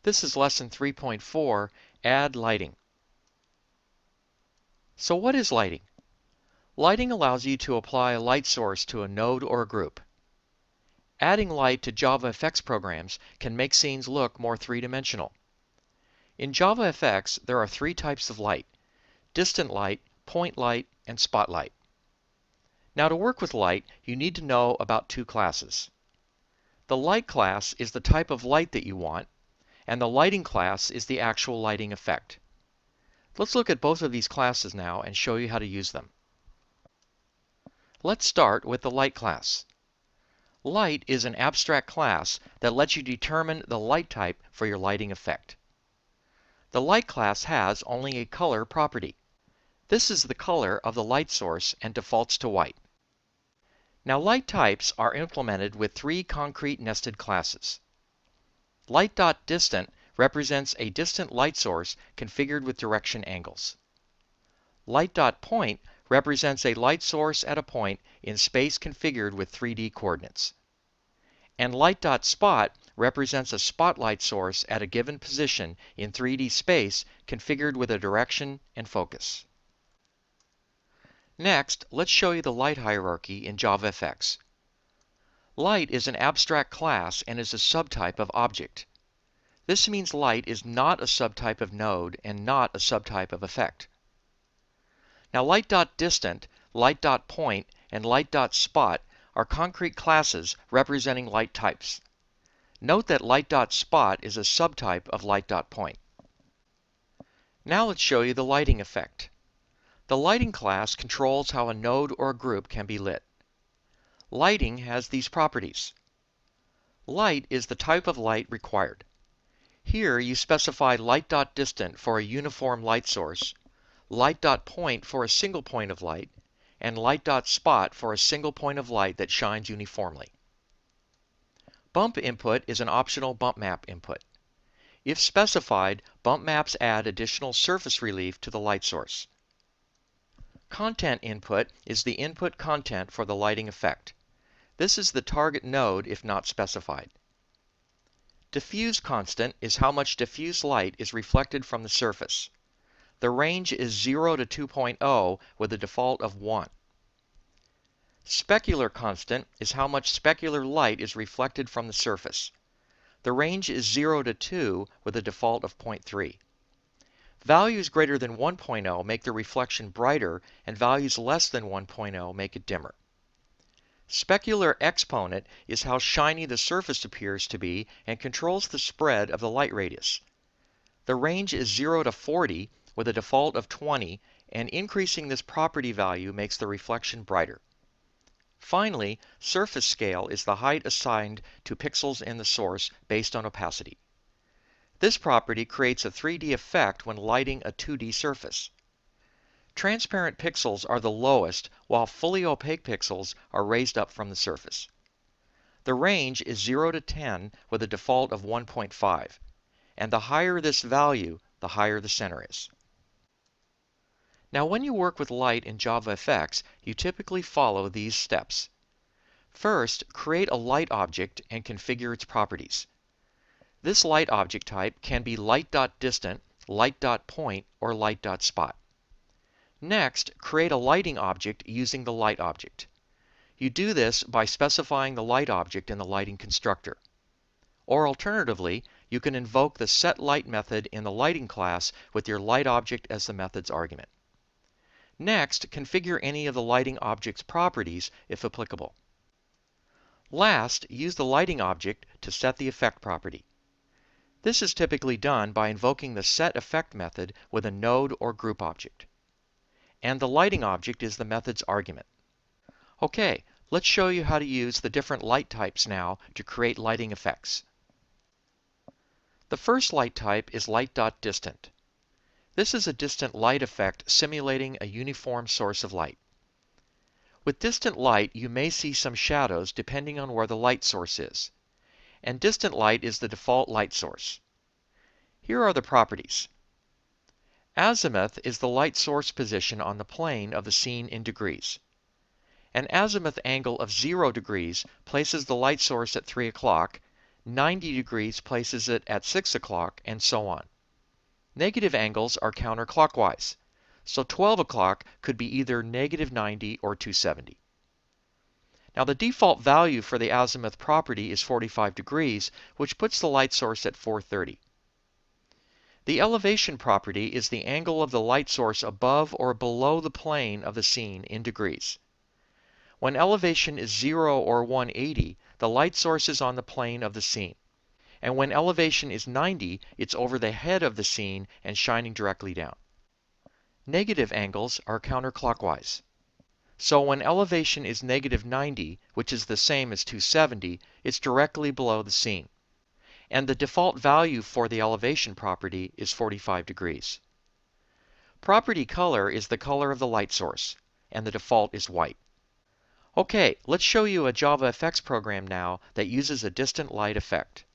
This is lesson 3.4, Add Lighting. So what is lighting? Lighting allows you to apply a light source to a node or a group. Adding light to JavaFX programs can make scenes look more three-dimensional. In JavaFX, there are three types of light: distant light, point light, and spotlight. Now to work with light, you need to know about two classes. The light class is the type of light that you want, and the lighting class is the actual lighting effect. Let's look at both of these classes now and show you how to use them. Let's start with the light class. Light is an abstract class that lets you determine the light type for your lighting effect. The light class has only a color property. This is the color of the light source and defaults to white. Now light types are implemented with three concrete nested classes. Light.distant represents a distant light source configured with direction angles. Light.point represents a light source at a point in space configured with 3D coordinates. And light.spot represents a spotlight source at a given position in 3D space configured with a direction and focus. Next, let's show you the light hierarchy in JavaFX. Light is an abstract class and is a subtype of object. This means light is not a subtype of node and not a subtype of effect. Now light.distant, light.point, and light.spot are concrete classes representing light types. Note that light.spot is a subtype of light.point. Now let's show you the lighting effect. The lighting class controls how a node or a group can be lit. Lighting has these properties. Light is the type of light required. Here you specify light.distant for a uniform light source, light.point for a single point of light, and light.spot for a single point of light that shines uniformly. Bump input is an optional bump map input. If specified, bump maps add additional surface relief to the light source. Content input is the input content for the lighting effect. This is the target node if not specified. Diffuse constant is how much diffuse light is reflected from the surface. The range is 0 to 2.0 with a default of 1. Specular constant is how much specular light is reflected from the surface. The range is 0 to 2 with a default of 0.3. Values greater than 1.0 make the reflection brighter, and values less than 1.0 make it dimmer. Specular exponent is how shiny the surface appears to be and controls the spread of the light radius. The range is 0 to 40 with a default of 20, and increasing this property value makes the reflection brighter. Finally, surface scale is the height assigned to pixels in the source based on opacity. This property creates a 3D effect when lighting a 2D surface. Transparent pixels are the lowest, while fully opaque pixels are raised up from the surface. The range is 0 to 10 with a default of 1.5, and the higher this value, the higher the center is. Now when you work with light in JavaFX, you typically follow these steps. First, create a light object and configure its properties. This light object type can be light.distant, light.point, or light.spot. Next, create a lighting object using the light object. You do this by specifying the light object in the lighting constructor. Or alternatively, you can invoke the setLight method in the lighting class with your light object as the method's argument. Next, configure any of the lighting object's properties if applicable. Last, use the lighting object to set the effect property. This is typically done by invoking the setEffect method with a node or group object. And the lighting object is the method's argument. Okay, let's show you how to use the different light types now to create lighting effects. The first light type is light.distant. This is a distant light effect simulating a uniform source of light. With distant light, you may see some shadows depending on where the light source is. And distant light is the default light source. Here are the properties. Azimuth is the light source position on the plane of the scene in degrees. An azimuth angle of 0 degrees places the light source at 3 o'clock, 90 degrees places it at 6 o'clock, and so on. Negative angles are counterclockwise, so 12 o'clock could be either negative 90 or 270. Now the default value for the azimuth property is 45 degrees, which puts the light source at 430. The elevation property is the angle of the light source above or below the plane of the scene in degrees. When elevation is 0 or 180, the light source is on the plane of the scene. And when elevation is 90, it's over the head of the scene and shining directly down. Negative angles are counterclockwise. So when elevation is negative 90, which is the same as 270, it's directly below the scene. And the default value for the elevation property is 45 degrees. Property color is the color of the light source, and the default is white. Okay, let's show you a JavaFX program now that uses a distant light effect.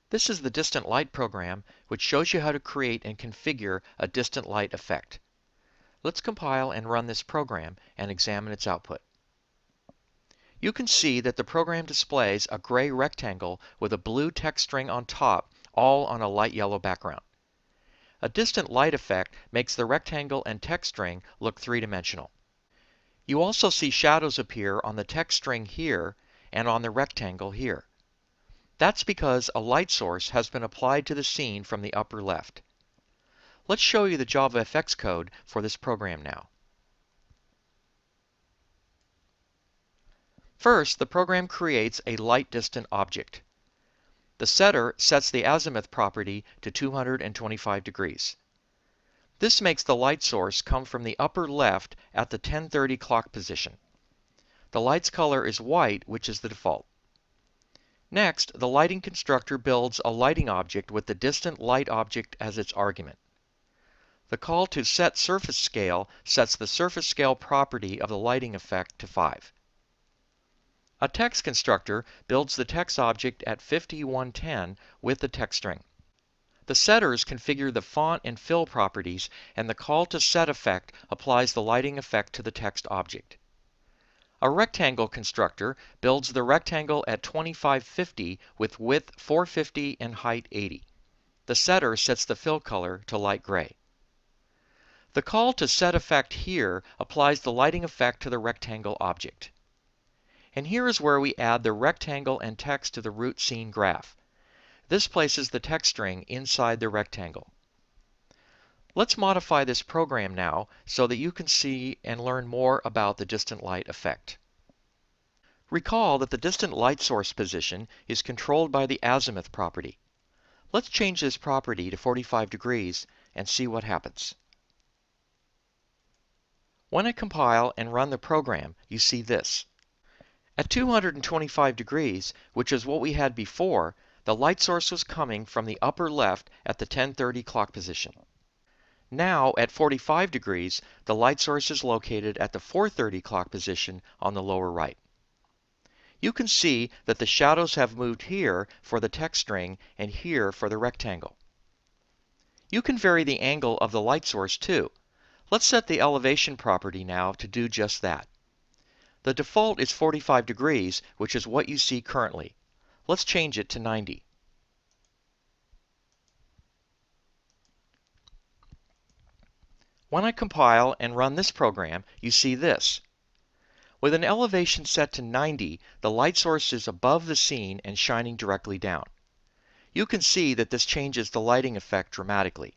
This is the distant light program, which shows you how to create and configure a distant light effect. Let's compile and run this program and examine its output. You can see that the program displays a gray rectangle with a blue text string on top, all on a light yellow background. A distant light effect makes the rectangle and text string look three-dimensional. You also see shadows appear on the text string here and on the rectangle here. That's because a light source has been applied to the scene from the upper left. Let's show you the JavaFX code for this program now. First, the program creates a light distant object. The setter sets the azimuth property to 225 degrees. This makes the light source come from the upper left at the 10:30 clock position. The light's color is white, which is the default. Next, the lighting constructor builds a lighting object with the distant light object as its argument. The call to set surface scale sets the surface scale property of the lighting effect to 5. A text constructor builds the text object at 5110 with the text string. The setters configure the font and fill properties, and the call to set effect applies the lighting effect to the text object. A rectangle constructor builds the rectangle at 2550 with width 450 and height 80. The setter sets the fill color to light gray. The call to set effect here applies the lighting effect to the rectangle object. And here is where we add the rectangle and text to the root scene graph. This places the text string inside the rectangle. Let's modify this program now so that you can see and learn more about the distant light effect. Recall that the distant light source position is controlled by the azimuth property. Let's change this property to 45 degrees and see what happens. When I compile and run the program, you see this. At 225 degrees, which is what we had before, the light source was coming from the upper left at the 10:30 clock position. Now, at 45 degrees, the light source is located at the 4:30 clock position on the lower right. You can see that the shadows have moved here for the text string and here for the rectangle. You can vary the angle of the light source too. Let's set the elevation property now to do just that. The default is 45 degrees, which is what you see currently. Let's change it to 90. When I compile and run this program, you see this. With an elevation set to 90, the light source is above the scene and shining directly down. You can see that this changes the lighting effect dramatically.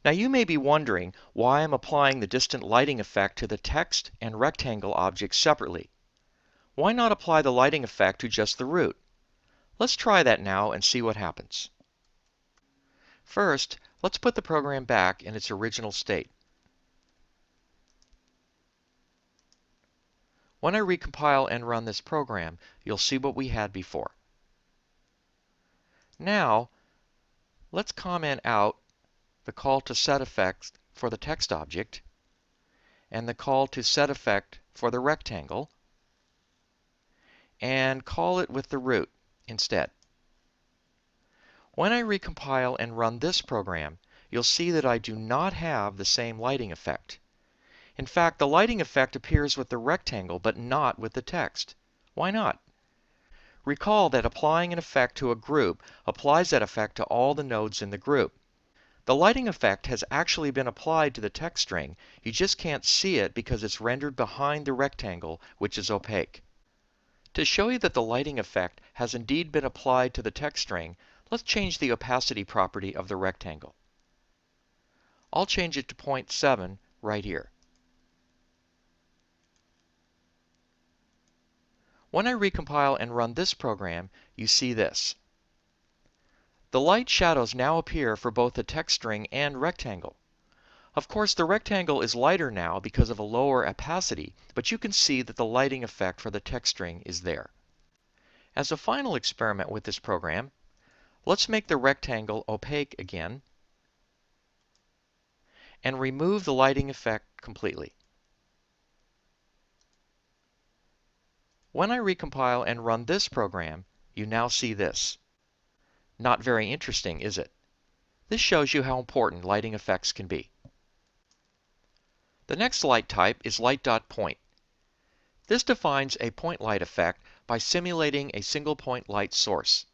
Now you may be wondering why I'm applying the distant lighting effect to the text and rectangle objects separately. Why not apply the lighting effect to just the root? Let's try that now and see what happens. First, let's put the program back in its original state. When I recompile and run this program, you'll see what we had before. Now, let's comment out the call to set effect for the text object and the call to set effect for the rectangle, and call it with the root instead. When I recompile and run this program, you'll see that I do not have the same lighting effect. In fact, the lighting effect appears with the rectangle but not with the text. Why not? Recall that applying an effect to a group applies that effect to all the nodes in the group. The lighting effect has actually been applied to the text string, you just can't see it because it's rendered behind the rectangle, which is opaque. To show you that the lighting effect has indeed been applied to the text string, let's change the opacity property of the rectangle. I'll change it to 0.7 right here. When I recompile and run this program, you see this. The light shadows now appear for both the text string and rectangle. Of course, the rectangle is lighter now because of a lower opacity, but you can see that the lighting effect for the text string is there. As a final experiment with this program, let's make the rectangle opaque again and remove the lighting effect completely. When I recompile and run this program, you now see this. Not very interesting, is it? This shows you how important lighting effects can be. The next light type is light.point. This defines a point light effect by simulating a single point light source.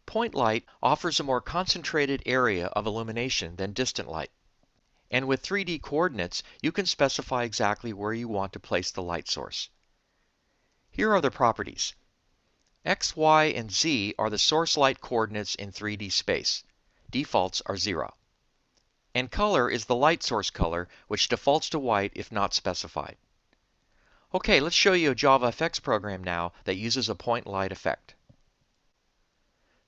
Point light offers a more concentrated area of illumination than distant light. And with 3D coordinates, you can specify exactly where you want to place the light source. Here are the properties. X, Y, and Z are the source light coordinates in 3D space. Defaults are 0. And color is the light source color, which defaults to white if not specified. Okay, let's show you a JavaFX program now that uses a point light effect.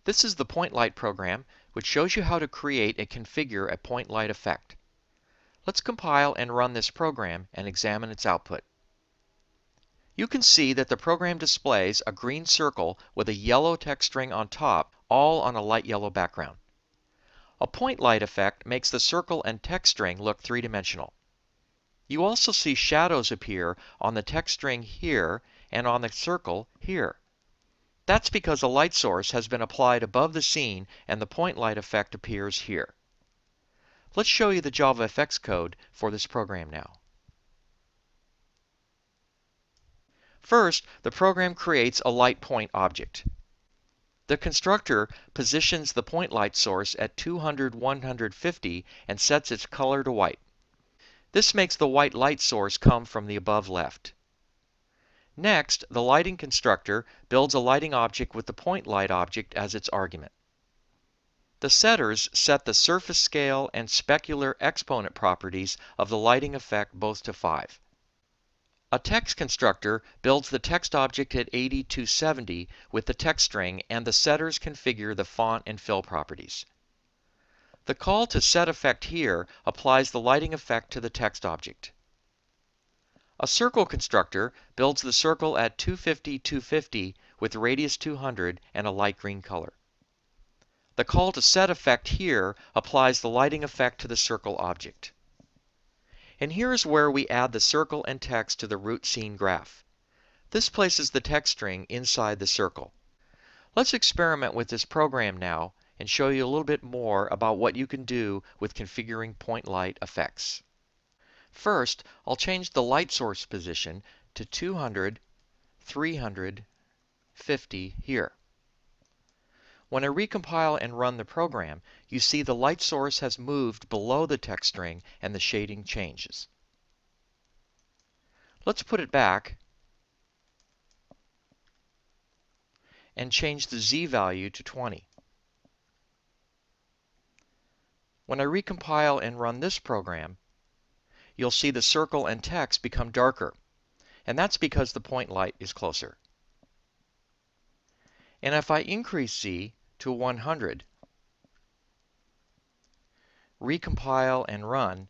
This is the point light program, which shows you how to create and configure a point light effect. Let's compile and run this program and examine its output. You can see that the program displays a green circle with a yellow text string on top, all on a light yellow background. A point light effect makes the circle and text string look three-dimensional. You also see shadows appear on the text string here and on the circle here. That's because a light source has been applied above the scene and the point light effect appears here. Let's show you the JavaFX code for this program now. First, the program creates a light point object. The constructor positions the point light source at 200, 150 and sets its color to white. This makes the white light source come from the above left. Next, the lighting constructor builds a lighting object with the point light object as its argument. The setters set the surface scale and specular exponent properties of the lighting effect both to 5. A text constructor builds the text object at 80 to 70 with the text string, and the setters configure the font and fill properties. The call to set effect here applies the lighting effect to the text object. A circle constructor builds the circle at 250, 250 with radius 200 and a light green color. The call to set effect here applies the lighting effect to the circle object. And here is where we add the circle and text to the root scene graph. This places the text string inside the circle. Let's experiment with this program now and show you a little bit more about what you can do with configuring point light effects. First, I'll change the light source position to 200, 300, 50 here. When I recompile and run the program, you see the light source has moved below the text string and the shading changes. Let's put it back and change the Z value to 20. When I recompile and run this program, you'll see the circle and text become darker, and that's because the point light is closer. And if I increase Z to 100, recompile and run,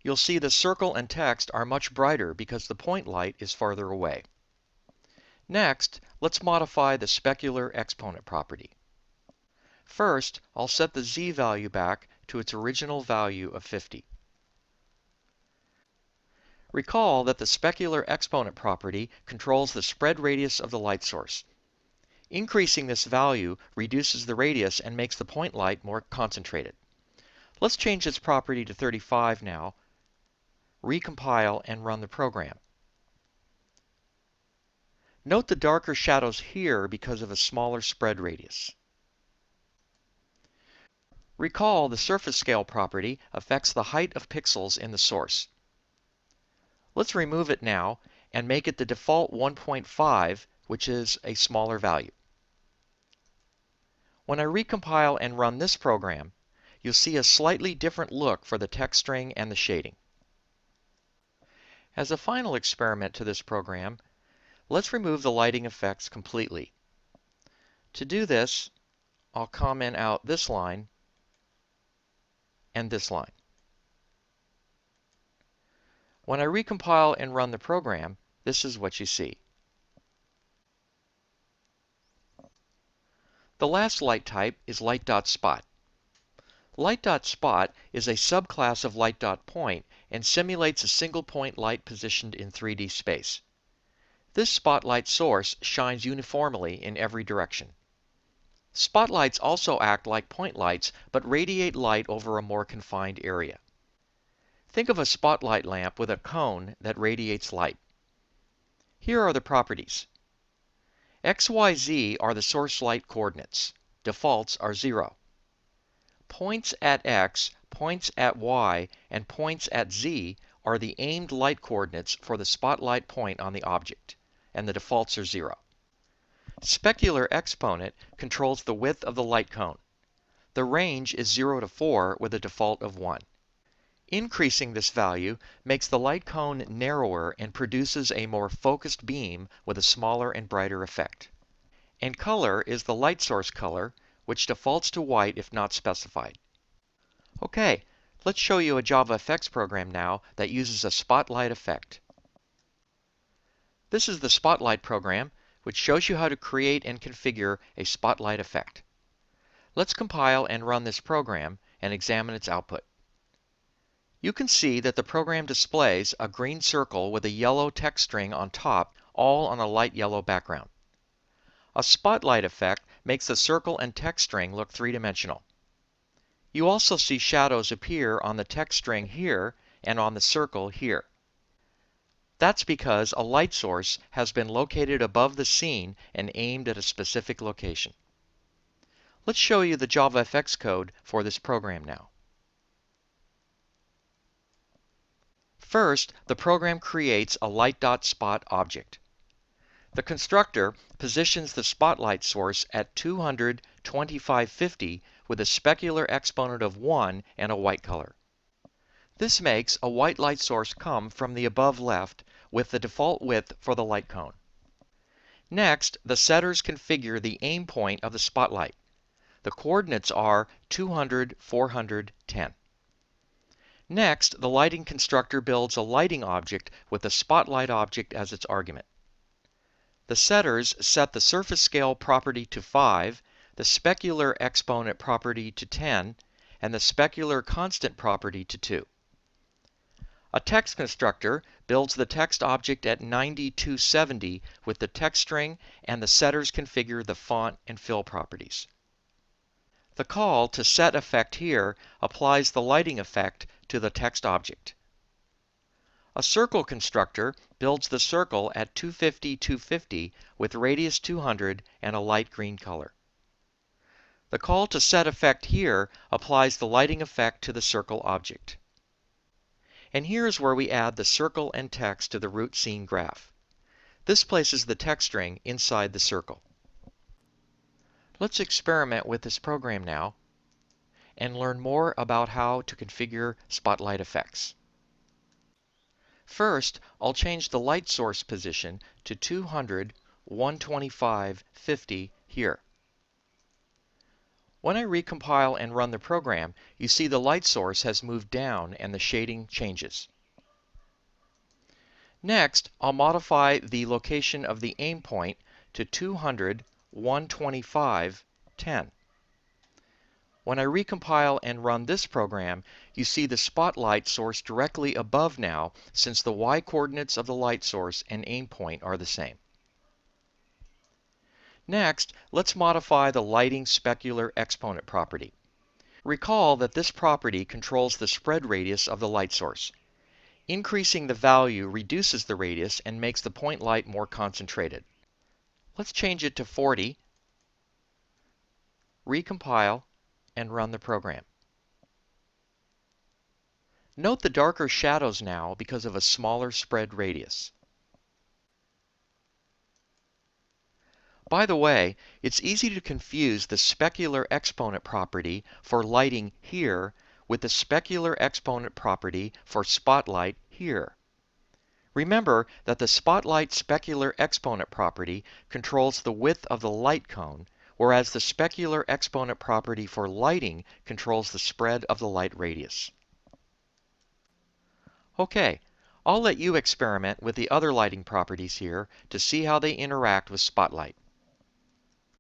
you'll see the circle and text are much brighter because the point light is farther away. Next, let's modify the specular exponent property. First, I'll set the Z value back to its original value of 50. Recall that the specular exponent property controls the spread radius of the light source. Increasing this value reduces the radius and makes the point light more concentrated. Let's change its property to 35 now, recompile and run the program. Note the darker shadows here because of a smaller spread radius. Recall the surface scale property affects the height of pixels in the source. Let's remove it now and make it the default 1.5, which is a smaller value. When I recompile and run this program, you'll see a slightly different look for the text string and the shading. As a final experiment to this program, let's remove the lighting effects completely. To do this, I'll comment out this line and this line. When I recompile and run the program, this is what you see. The last light type is light.spot. Light.spot is a subclass of light.point and simulates a single point light positioned in 3D space. This spotlight source shines uniformly in every direction. Spotlights also act like point lights but radiate light over a more confined area. Think of a spotlight lamp with a cone that radiates light. Here are the properties. X, Y, Z are the source light coordinates. Defaults are 0. Points at X, points at Y, and points at Z are the aimed light coordinates for the spotlight point on the object, and the defaults are 0. Specular exponent controls the width of the light cone. The range is 0 to 4 with a default of 1. Increasing this value makes the light cone narrower and produces a more focused beam with a smaller and brighter effect. And color is the light source color, which defaults to white if not specified. Okay, let's show you a JavaFX program now that uses a spotlight effect. This is the Spotlight program, which shows you how to create and configure a spotlight effect. Let's compile and run this program and examine its output. You can see that the program displays a green circle with a yellow text string on top, all on a light yellow background. A spotlight effect makes the circle and text string look three-dimensional. You also see shadows appear on the text string here and on the circle here. That's because a light source has been located above the scene and aimed at a specific location. Let's show you the JavaFX code for this program now. First, the program creates a light.spot object. The constructor positions the spotlight source at 200, 25, 50 with a specular exponent of 1 and a white color. This makes a white light source come from the above left with the default width for the light cone. Next, the setters configure the aim point of the spotlight. The coordinates are 200, 400, 10. Next, the lighting constructor builds a lighting object with the spotlight object as its argument. The setters set the surface scale property to 5, the specular exponent property to 10, and the specular constant property to 2. A text constructor builds the text object at 9270 with the text string, and the setters configure the font and fill properties. The call to set effect here applies the lighting effect to the text object. A circle constructor builds the circle at 250, 250 with radius 200 and a light green color. The call to set effect here applies the lighting effect to the circle object. And here's where we add the circle and text to the root scene graph. This places the text string inside the circle. Let's experiment with this program now and learn more about how to configure spotlight effects. First, I'll change the light source position to 200, 125, 50 here. When I recompile and run the program, you see the light source has moved down and the shading changes. Next, I'll modify the location of the aim point to 200, 125, 10. When I recompile and run this program, you see the spotlight source directly above now, since the y coordinates of the light source and aim point are the same. Next, let's modify the lighting specular exponent property. Recall that this property controls the spread radius of the light source. Increasing the value reduces the radius and makes the point light more concentrated. Let's change it to 40, recompile, and run the program. Note the darker shadows now because of a smaller spread radius. By the way, it's easy to confuse the specular exponent property for lighting here with the specular exponent property for spotlight here. Remember that the spotlight specular exponent property controls the width of the light cone, whereas the specular exponent property for lighting controls the spread of the light radius. Okay, I'll let you experiment with the other lighting properties here to see how they interact with spotlight.